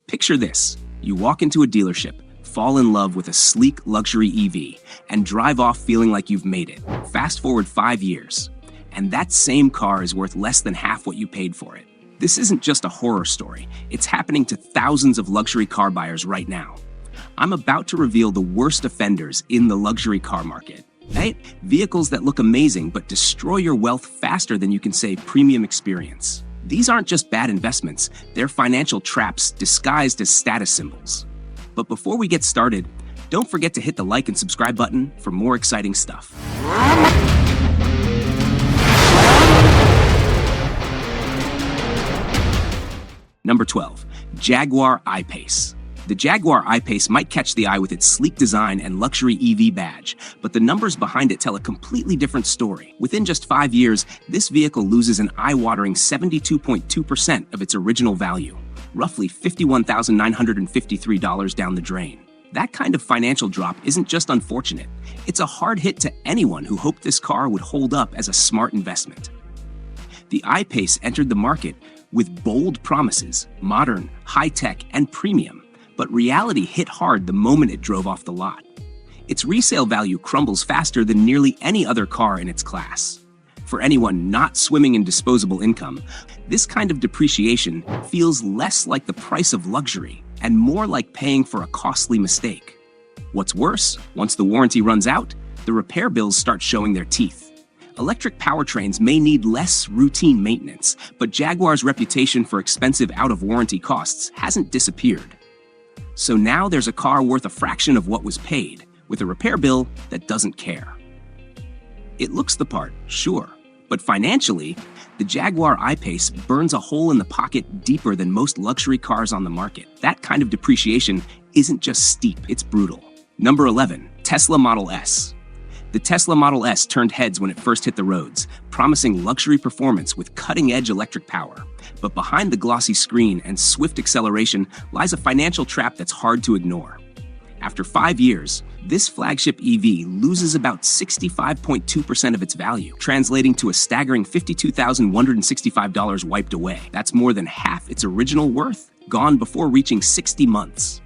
Picture this. You walk into a dealership, fall in love with a sleek luxury EV, and drive off feeling like you've made it. Fast forward 5 years, and that same car is worth less than half what you paid for it. This isn't just a horror story. It's happening to thousands of luxury car buyers right now. I'm about to reveal the worst offenders in the luxury car market. Right? Vehicles that look amazing but destroy your wealth faster than you can say premium experience. These aren't just bad investments, they're financial traps disguised as status symbols. But before we get started, don't forget to hit the like and subscribe button for more exciting stuff. Number 12, Jaguar I-Pace. The Jaguar I-Pace might catch the eye with its sleek design and luxury EV badge, but the numbers behind it tell a completely different story. Within just 5 years, this vehicle loses an eye-watering 72.2% of its original value, roughly $51,953 down the drain. That kind of financial drop isn't just unfortunate, it's a hard hit to anyone who hoped this car would hold up as a smart investment. The I-Pace entered the market with bold promises, modern, high-tech, and premium, but reality hit hard the moment it drove off the lot. Its resale value crumbles faster than nearly any other car in its class. For anyone not swimming in disposable income, this kind of depreciation feels less like the price of luxury and more like paying for a costly mistake. What's worse, once the warranty runs out, the repair bills start showing their teeth. Electric powertrains may need less routine maintenance, but Jaguar's reputation for expensive out-of-warranty costs hasn't disappeared. So now there's a car worth a fraction of what was paid, with a repair bill that doesn't care. It looks the part, sure, but financially, the Jaguar I-Pace burns a hole in the pocket deeper than most luxury cars on the market. That kind of depreciation isn't just steep, it's brutal. Number 11, Tesla Model S. The Tesla Model S turned heads when it first hit the roads, promising luxury performance with cutting-edge electric power. But behind the glossy screen and swift acceleration lies a financial trap that's hard to ignore. After 5 years, this flagship EV loses about 65.2% of its value, translating to a staggering $52,165 wiped away. That's more than half its original worth, gone before reaching 60 months.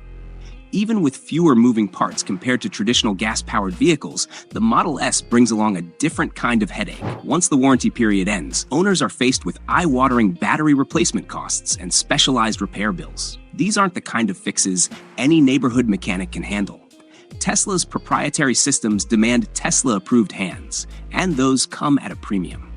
Even with fewer moving parts compared to traditional gas-powered vehicles, the Model S brings along a different kind of headache. Once the warranty period ends, owners are faced with eye-watering battery replacement costs and specialized repair bills. These aren't the kind of fixes any neighborhood mechanic can handle. Tesla's proprietary systems demand Tesla-approved hands, and those come at a premium.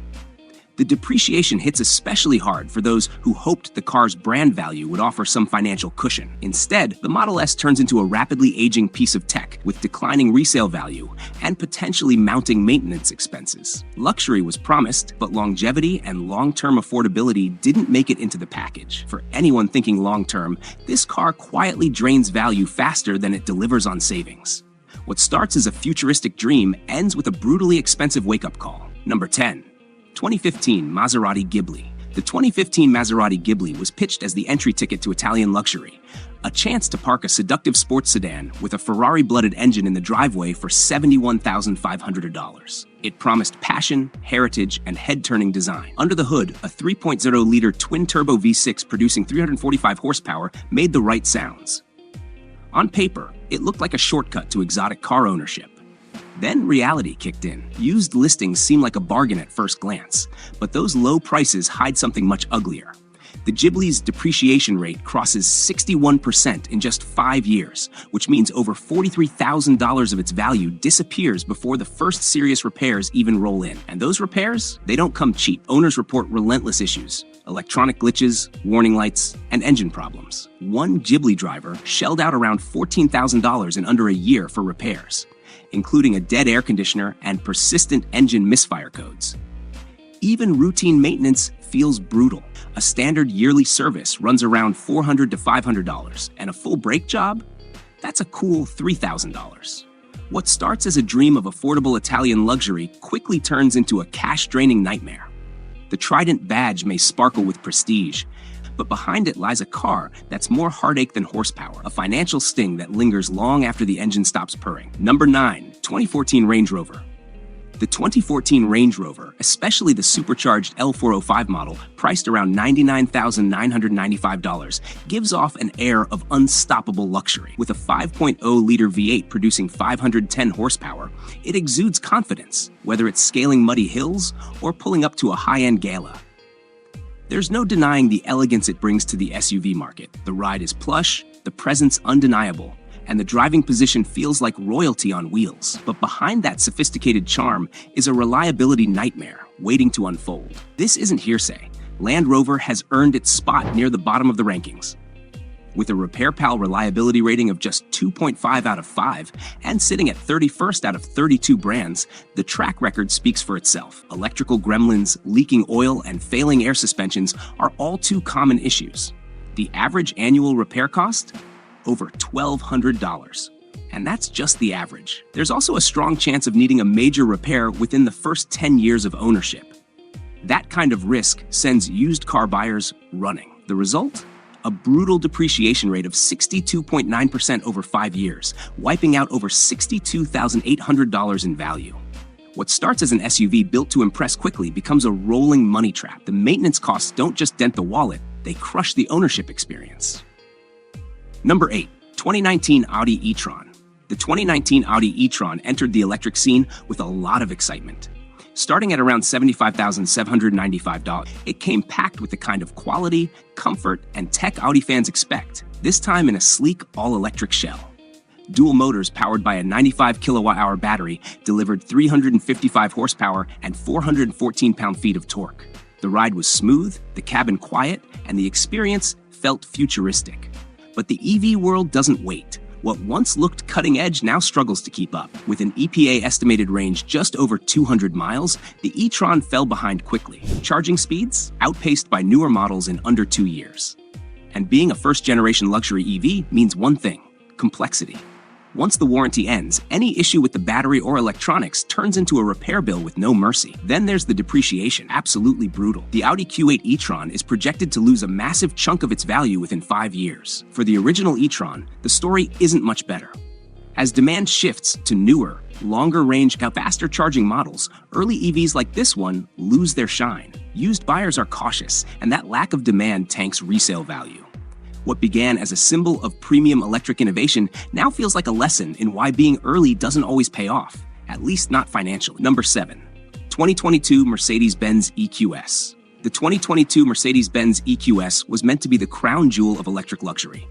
The depreciation hits especially hard for those who hoped the car's brand value would offer some financial cushion. Instead, the Model S turns into a rapidly aging piece of tech with declining resale value and potentially mounting maintenance expenses. Luxury was promised, but longevity and long-term affordability didn't make it into the package. For anyone thinking long-term, this car quietly drains value faster than it delivers on savings. What starts as a futuristic dream ends with a brutally expensive wake-up call. Number 10. 2015 Maserati Gibli. The 2015 Maserati Gibli was pitched as the entry ticket to Italian luxury, a chance to park a seductive sports sedan with a Ferrari-blooded engine in the driveway for $71,500. It promised passion, heritage, and head-turning design. Under the hood, a 3.0-liter twin-turbo V6 producing 345 horsepower made the right sounds. On paper, it looked like a shortcut to exotic car ownership. Then reality kicked in. Used listings seem like a bargain at first glance, but those low prices hide something much uglier. The Ghibli's depreciation rate crosses 61% in just 5 years, which means over $43,000 of its value disappears before the first serious repairs even roll in. And those repairs, they don't come cheap. Owners report relentless issues: electronic glitches, warning lights, and engine problems. One Ghibli driver shelled out around $14,000 in under a year for repairs, including a dead air conditioner and persistent engine misfire codes. Even routine maintenance feels brutal. A standard yearly service runs around $400 to $500, and a full brake job? That's a cool $3,000. What starts as a dream of affordable Italian luxury quickly turns into a cash-draining nightmare. The Trident badge may sparkle with prestige, but behind it lies a car that's more heartache than horsepower, a financial sting that lingers long after the engine stops purring. Number 9, 2014 Range Rover. The 2014 Range Rover, especially the supercharged L405 model, priced around $99,995, gives off an air of unstoppable luxury. With a 5.0-liter V8 producing 510 horsepower, it exudes confidence, whether it's scaling muddy hills or pulling up to a high-end gala. There's no denying the elegance it brings to the SUV market. The ride is plush, the presence undeniable, and the driving position feels like royalty on wheels. But behind that sophisticated charm is a reliability nightmare waiting to unfold. This isn't hearsay. Land Rover has earned its spot near the bottom of the rankings. With a RepairPal reliability rating of just 2.5 out of 5 and sitting at 31st out of 32 brands, the track record speaks for itself. Electrical gremlins, leaking oil, and failing air suspensions are all too common issues. The average annual repair cost? Over $1,200. And that's just the average. There's also a strong chance of needing a major repair within the first 10 years of ownership. That kind of risk sends used car buyers running. The result? A brutal depreciation rate of 62.9% over 5 years, wiping out over $62,800 in value. What starts as an SUV built to impress quickly becomes a rolling money trap. The maintenance costs don't just dent the wallet, they crush the ownership experience. Number 8. 2019 Audi e-tron. The 2019 Audi e-tron entered the electric scene with a lot of excitement. Starting at around $75,795, it came packed with the kind of quality, comfort, and tech Audi fans expect, this time in a sleek, all-electric shell. Dual motors powered by a 95 kilowatt-hour battery delivered 355 horsepower and 414 pound-feet of torque. The ride was smooth, the cabin quiet, and the experience felt futuristic. But the EV world doesn't wait. What once looked cutting edge now struggles to keep up. With an EPA estimated range just over 200 miles, the e-tron fell behind quickly. Charging speeds outpaced by newer models in under 2 years. And being a first-generation luxury EV means one thing: complexity. Once the warranty ends, any issue with the battery or electronics turns into a repair bill with no mercy. Then there's the depreciation, absolutely brutal. The Audi Q8 e-tron is projected to lose a massive chunk of its value within 5 years. For the original e-tron, the story isn't much better. As demand shifts to newer, longer-range, faster charging models, early EVs like this one lose their shine. Used buyers are cautious, and that lack of demand tanks resale value. What began as a symbol of premium electric innovation now feels like a lesson in why being early doesn't always pay off, at least not financially. Number 7. 2022 Mercedes-Benz EQS. The 2022 Mercedes-Benz EQS was meant to be the crown jewel of electric luxury.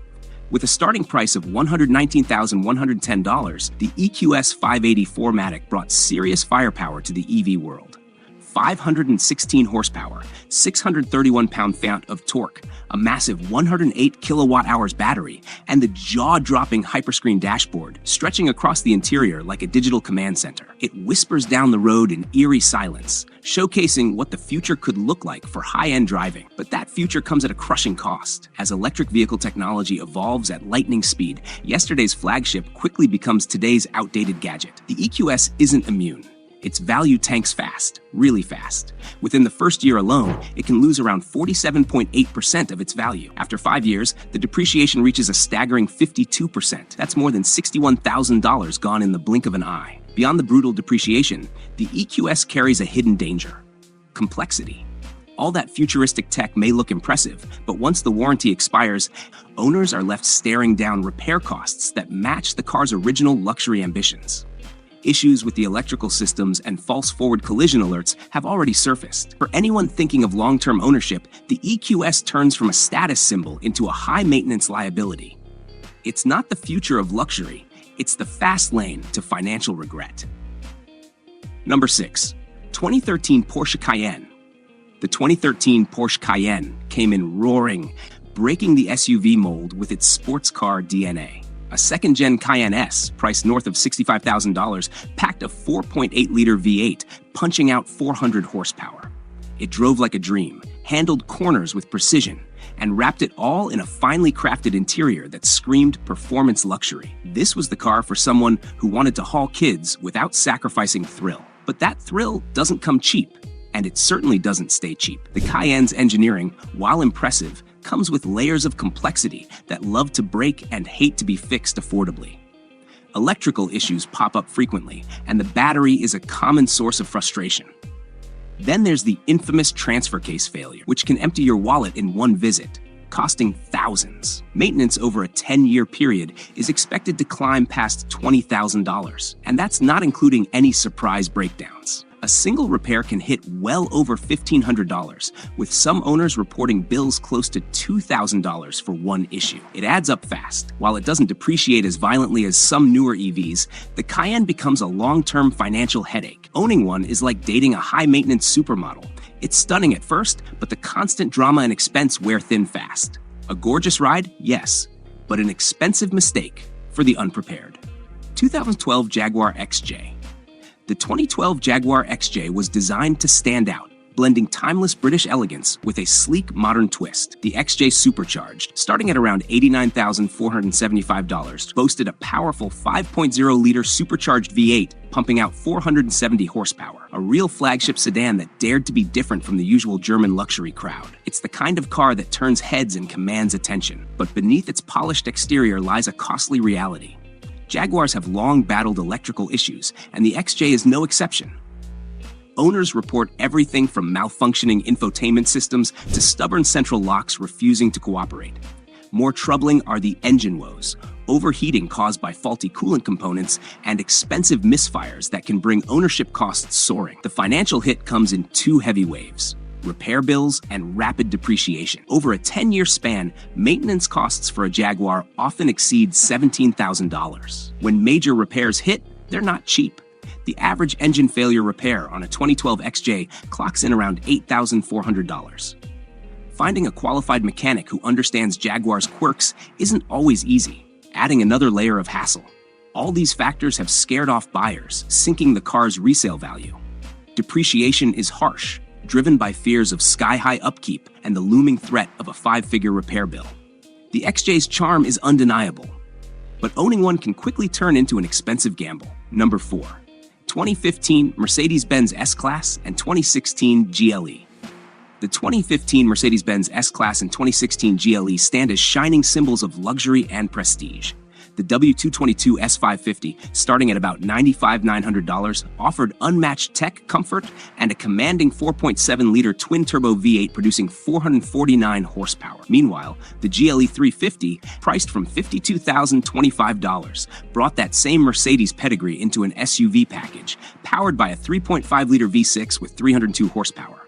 With a starting price of $119,110, the EQS 580 4MATIC brought serious firepower to the EV world. 516 horsepower, 631 pound-feet of torque, a massive 108 kilowatt-hours battery, and the jaw-dropping hyperscreen dashboard stretching across the interior like a digital command center. It whispers down the road in eerie silence, showcasing what the future could look like for high-end driving. But that future comes at a crushing cost. As electric vehicle technology evolves at lightning speed, yesterday's flagship quickly becomes today's outdated gadget. The EQS isn't immune. Its value tanks fast, really fast. Within the first year alone, it can lose around 47.8% of its value. After 5 years, the depreciation reaches a staggering 52%. That's more than $61,000 gone in the blink of an eye. Beyond the brutal depreciation, the EQS carries a hidden danger: complexity. All that futuristic tech may look impressive, but once the warranty expires, owners are left staring down repair costs that match the car's original luxury ambitions. Issues with the electrical systems and false forward collision alerts have already surfaced. For anyone thinking of long-term ownership, the EQS turns from a status symbol into a high-maintenance liability. It's not the future of luxury, it's the fast lane to financial regret. Number 6. 2013 Porsche Cayenne. The 2013 Porsche Cayenne came in roaring, breaking the SUV mold with its sports car DNA. A second-gen Cayenne S, priced north of $65,000, packed a 4.8-liter V8, punching out 400 horsepower. It drove like a dream, handled corners with precision, and wrapped it all in a finely crafted interior that screamed performance luxury. This was the car for someone who wanted to haul kids without sacrificing thrill. But that thrill doesn't come cheap, and it certainly doesn't stay cheap. The Cayenne's engineering, while impressive, comes with layers of complexity that love to break and hate to be fixed affordably. Electrical issues pop up frequently, and the battery is a common source of frustration. Then there's the infamous transfer case failure, which can empty your wallet in one visit, costing thousands. Maintenance over a 10-year period is expected to climb past $20,000, and that's not including any surprise breakdowns. A single repair can hit well over $1,500, with some owners reporting bills close to $2,000 for one issue. It adds up fast. While it doesn't depreciate as violently as some newer EVs, the Cayenne becomes a long-term financial headache. Owning one is like dating a high-maintenance supermodel. It's stunning at first, but the constant drama and expense wear thin fast. A gorgeous ride? Yes, but an expensive mistake for the unprepared. 2012 Jaguar XJ. The 2012 Jaguar XJ was designed to stand out, blending timeless British elegance with a sleek, modern twist. The XJ Supercharged, starting at around $89,475, boasted a powerful 5.0-liter supercharged V8, pumping out 470 horsepower, a real flagship sedan that dared to be different from the usual German luxury crowd. It's the kind of car that turns heads and commands attention, but beneath its polished exterior lies a costly reality. Jaguars have long battled electrical issues, and the XJ is no exception. Owners report everything from malfunctioning infotainment systems to stubborn central locks refusing to cooperate. More troubling are the engine woes, overheating caused by faulty coolant components, and expensive misfires that can bring ownership costs soaring. The financial hit comes in two heavy waves: repair bills and rapid depreciation. Over a 10-year span, maintenance costs for a Jaguar often exceed $17,000. When major repairs hit, they're not cheap. The average engine failure repair on a 2012 XJ clocks in around $8,400. Finding a qualified mechanic who understands Jaguar's quirks isn't always easy, adding another layer of hassle. All these factors have scared off buyers, sinking the car's resale value. Depreciation is harsh, driven by fears of sky-high upkeep and the looming threat of a five-figure repair bill. The XJ's charm is undeniable, but owning one can quickly turn into an expensive gamble. Number 4. 2015 Mercedes-Benz SClass and 2016 GLE. The 2015 Mercedes-Benz SClass and 2016 GLE stand as shining symbols of luxury and prestige. The W222 S550, starting at about $95,900, offered unmatched tech, comfort, and a commanding 4.7-liter twin-turbo V8 producing 449 horsepower. Meanwhile, the GLE 350, priced from $52,025, brought that same Mercedes pedigree into an SUV package, powered by a 3.5-liter V6 with 302 horsepower.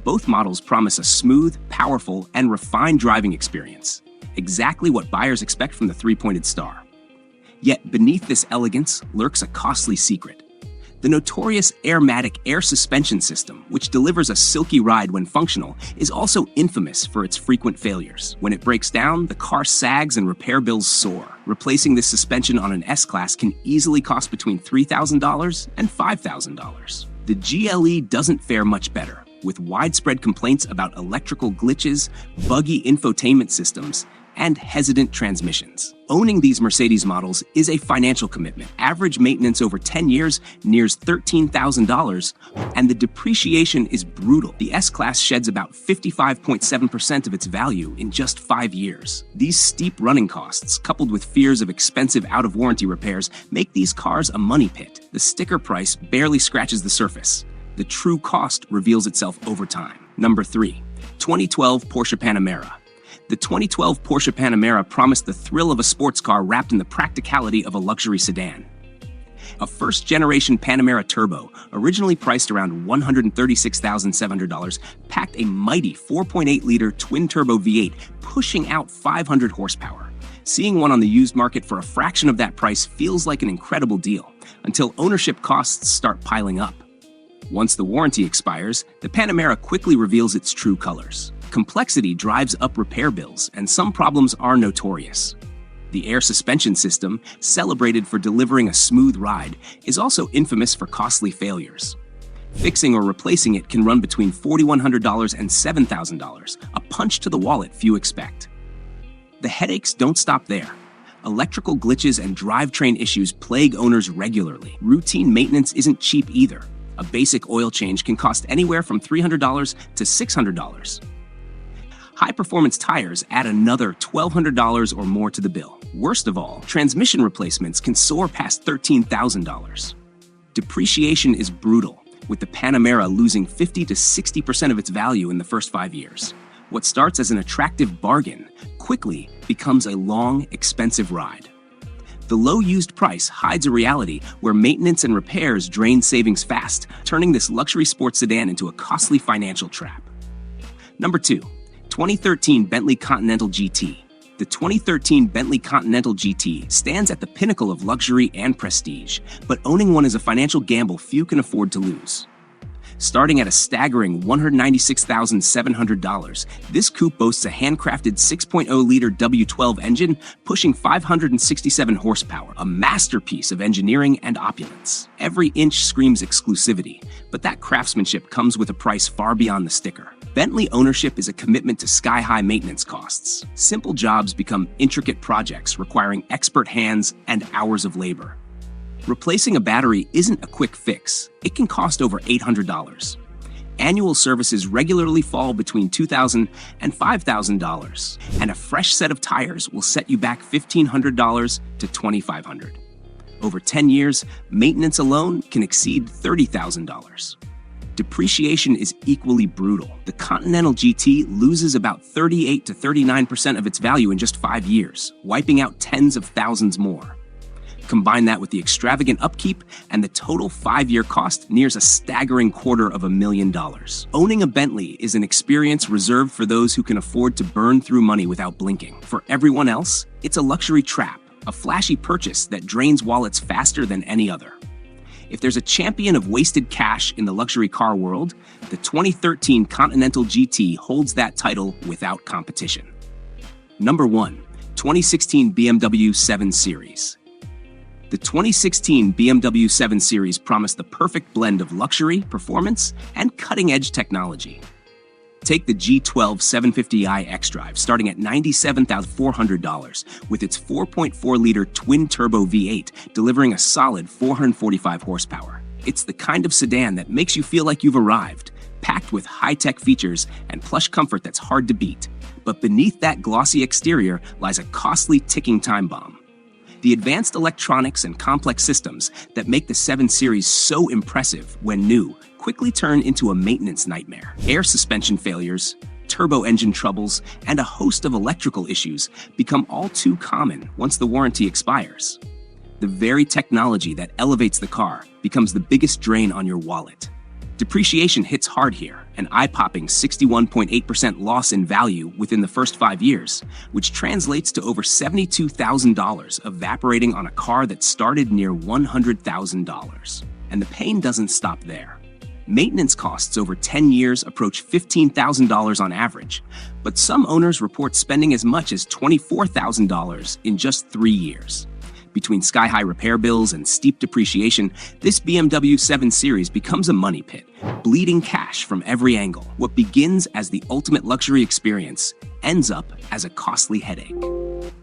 Both models promise a smooth, powerful, and refined driving experience. Exactly what buyers expect from the three-pointed star. Yet beneath this elegance lurks a costly secret. The notorious Airmatic air suspension system, which delivers a silky ride when functional, is also infamous for its frequent failures. When it breaks down, the car sags and repair bills soar. Replacing this suspension on an S-Class can easily cost between $3,000 and $5,000. The GLE doesn't fare much better, with widespread complaints about electrical glitches, buggy infotainment systems, and hesitant transmissions. Owning these Mercedes models is a financial commitment. Average maintenance over 10 years nears $13,000, and the depreciation is brutal. The S-Class sheds about 55.7% of its value in just 5 years. These steep running costs, coupled with fears of expensive out-of-warranty repairs, make these cars a money pit. The sticker price barely scratches the surface. The true cost reveals itself over time. Number 3. 2012 Porsche Panamera. The 2012 Porsche Panamera promised the thrill of a sports car wrapped in the practicality of a luxury sedan. A first-generation Panamera Turbo, originally priced around $136,700, packed a mighty 4.8-liter twin-turbo V8, pushing out 500 horsepower. Seeing one on the used market for a fraction of that price feels like an incredible deal, until ownership costs start piling up. Once the warranty expires, the Panamera quickly reveals its true colors. Complexity drives up repair bills, and some problems are notorious. The air suspension system, celebrated for delivering a smooth ride, is also infamous for costly failures. Fixing or replacing it can run between $4,100 and $7,000, a punch to the wallet few expect. The headaches don't stop there. Electrical glitches and drivetrain issues plague owners regularly. Routine maintenance isn't cheap either. A basic oil change can cost anywhere from $300 to $600. High-performance tires add another $1,200 or more to the bill. Worst of all, transmission replacements can soar past $13,000. Depreciation is brutal, with the Panamera losing 50 to 60% of its value in the first 5 years. What starts as an attractive bargain quickly becomes a long, expensive ride. The low used price hides a reality where maintenance and repairs drain savings fast, turning this luxury sports sedan into a costly financial trap. Number 2. 2013 Bentley Continental GT. The 2013 Bentley Continental GT stands at the pinnacle of luxury and prestige, but owning one is a financial gamble few can afford to lose. Starting at a staggering $196,700, this coupe boasts a handcrafted 6.0-liter W12 engine pushing 567 horsepower, a masterpiece of engineering and opulence. Every inch screams exclusivity, but that craftsmanship comes with a price far beyond the sticker. Bentley ownership is a commitment to sky-high maintenance costs. Simple jobs become intricate projects requiring expert hands and hours of labor. Replacing a battery isn't a quick fix. It can cost over $800. Annual services regularly fall between $2,000 and $5,000, and a fresh set of tires will set you back $1,500 to $2,500. Over 10 years, maintenance alone can exceed $30,000. Depreciation is equally brutal. The Continental GT loses about 38 to 39% of its value in just 5 years, wiping out tens of thousands more. Combine that with the extravagant upkeep, and the total 5-year cost nears a staggering $250,000. Owning a Bentley is an experience reserved for those who can afford to burn through money without blinking. For everyone else, it's a luxury trap, a flashy purchase that drains wallets faster than any other. If there's a champion of wasted cash in the luxury car world, the 2013 Continental GT holds that title without competition. Number 1. 2016 BMW 7 Series. The 2016 BMW 7 Series promised the perfect blend of luxury, performance, and cutting-edge technology. Take the G12 750i xDrive, starting at $97,400, with its 4.4-liter twin-turbo V8 delivering a solid 445 horsepower. It's the kind of sedan that makes you feel like you've arrived, packed with high-tech features and plush comfort that's hard to beat. But beneath that glossy exterior lies a costly ticking time bomb. The advanced electronics and complex systems that make the 7 Series so impressive when new quickly turn into a maintenance nightmare. Air suspension failures, turbo engine troubles, and a host of electrical issues become all too common once the warranty expires. The very technology that elevates the car becomes the biggest drain on your wallet. Depreciation hits hard here, an eye-popping 61.8% loss in value within the first 5 years, which translates to over $72,000 evaporating on a car that started near $100,000. And the pain doesn't stop there. Maintenance costs over 10 years approach $15,000 on average, but some owners report spending as much as $24,000 in just 3 years. Between sky-high repair bills and steep depreciation, this BMW 7 Series becomes a money pit, bleeding cash from every angle. What begins as the ultimate luxury experience ends up as a costly headache.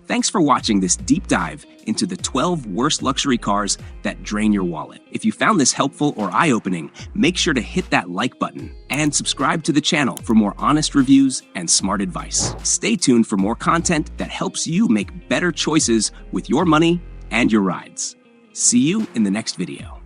Thanks for watching this deep dive into the 12 worst luxury cars that drain your wallet. If you found this helpful or eye-opening, make sure to hit that like button and subscribe to the channel for more honest reviews and smart advice. Stay tuned for more content that helps you make better choices with your money and your rides. See you in the next video.